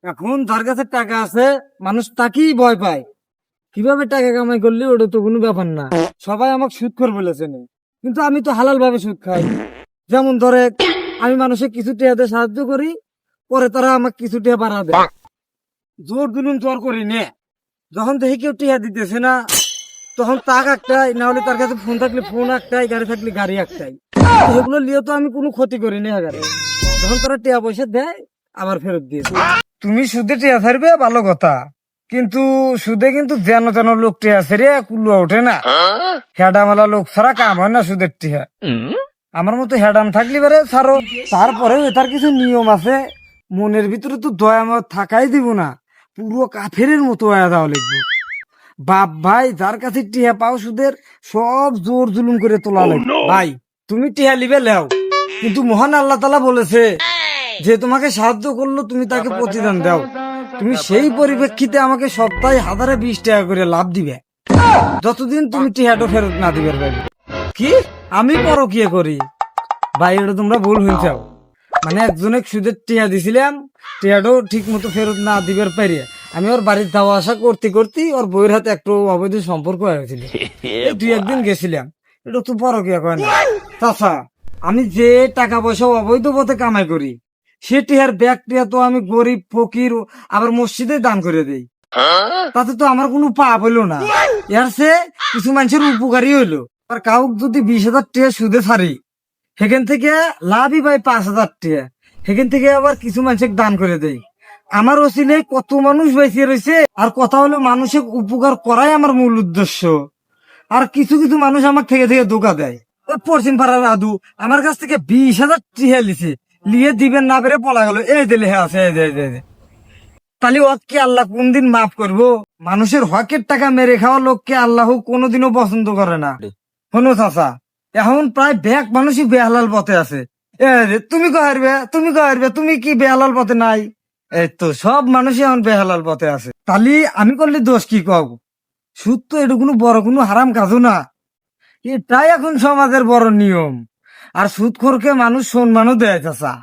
এখন যার কাছে টাকা আছে মানুষ তাকেই ভয় পায়। কিভাবে টাকা কামাই করলে ওটা তো কোনো ব্যাপার না। সবাই আমাকে সুদখোর বলেছে না, কিন্তু আমি তো হালাল ভাবে সুদ খাই। যেমন ধরে আমি মানুষের কিছু টাকাতে সাহায্য করি, পরে তারা আমাকে কিছু টাকা বাড়া দেয়। জোর জুলুম জোর করি নে। যখন দেখি কেউ টাকা দিতেছে না, তখন তাক একটাই, না হলে তার কাছে ফোন থাকলে ফোন একটাই, গাড়ি থাকলে গাড়ি একটাই। সেগুলো নিয়ে তো আমি কোনো ক্ষতি করি না। আগারে যখন তারা টাকা পয়সা দেয় আবার ফেরত দিয়ে দেয়। তুমি সুদে টাকা ছাড়বে ভালো কথা, কিন্তু সুদে কিন্তু যেন তেন লোক টিয়া ছেড়ে কুলুয়া ওঠে না। হেডামালা লোক ছাড়া কাম হয় না সুদের টিয়া। আমার মতো হেডাম থাকলে পারে ছাড়ো, তারপরেও এটার কিছু নিয়ম আছে। মনের ভিতরে তো দয়া আমার থাকাই দিব না, পুরো কাফেরের মতো হয়ে যাওয়া লিখবো। বাপ ভাই, যার কাছে টিহা পাও সুদের, সব জোর জুলুম করে তোলা লাগবে। ভাই তুমি টিহা লিবে লেও, কিন্তু মহান আল্লাহ তাআলা বলেছে যে তোমাকে সাহায্য করলো তুমি তাকে প্রতিদান দাও। তুমি সেই পরিপ্রেক্ষিতে আমাকে সপ্তাহে 1020 টাকা করে লাভ দিবে, যতদিন তুমি টিহাটো ফেরত না দিবে। ভাই কি আমি পরকিয়া করি? ভাই এটা তোমরা ভুল হয়েছে। মানে একজনে সুদের টিহা দিছিলাম, টিহাটো ঠিক মতো ফেরত না দিবার পারিয়ে আমি ওর বাড়ির যাওয়া আসা করতে করতে ওর বইয়ের হাতে একটু অবৈধ সম্পর্ক হয়েছিল। এই 2-1 দিন গেছিলাম, এটা তো পরকিয়া কয় না। চাচা, আমি যে টাকা পয়সা অবৈধ পথে কামাই করি, সে টিহার ব্যাগ টিহা তো আমি গরিব ফকির আবার মসজিদে দান করে দেই। তাতে তো আমার কোনো পাপ হইলো না, এর সে কিছু মানুষের উপকারী হইলো। আর কাউকে যদি 20,000 টাকা সুদে ছাড়ি, সেখান থেকে লাভই পাই 5,000 টাকা। সেখান থেকে আবার কিছু মানুষকে দান করে দেই। আমার ওসিলে কত মানুষ বেঁচে রয়েছে। আর কথা হলো মানুষের উপকার করাই আমার মূল উদ্দেশ্য। আর কিছু কিছু মানুষ আমার থেকে থেকে ধোকা দেয়। ওই পশ্চিম পাড়ার আদু আমার কাছ থেকে 20,000 টাকা লিছে, লিয়ে দিবেন না পেরে পলা গেল। এই দিলে হ্যাঁ আছে, তাহলে ও কি আল্লাহ কোনদিন মাফ করবো? মানুষের হকের টাকা মেরে খাওয়া লোককে আল্লাহ কোনোদিনও পছন্দ করে না। শোনো চাচা, এখন প্রায় ব্যাগ মানুষই বেহালাল পথে আছে। তুমি কহারবে, তুমি কহারবে, তুমি কি বেহালাল পথে নাই? এই তো সব মানুষই এখন বেহালাল পথে আছে। তাহলে আমি করলে দোষ কি কব? সুদ তো এটা কোনো বড় কোনো হারাম কাজও না, এটাই এখন সমাজের বড় নিয়ম। আর সুদখোরকে মানুষ সম্মানও দেয় চাচা।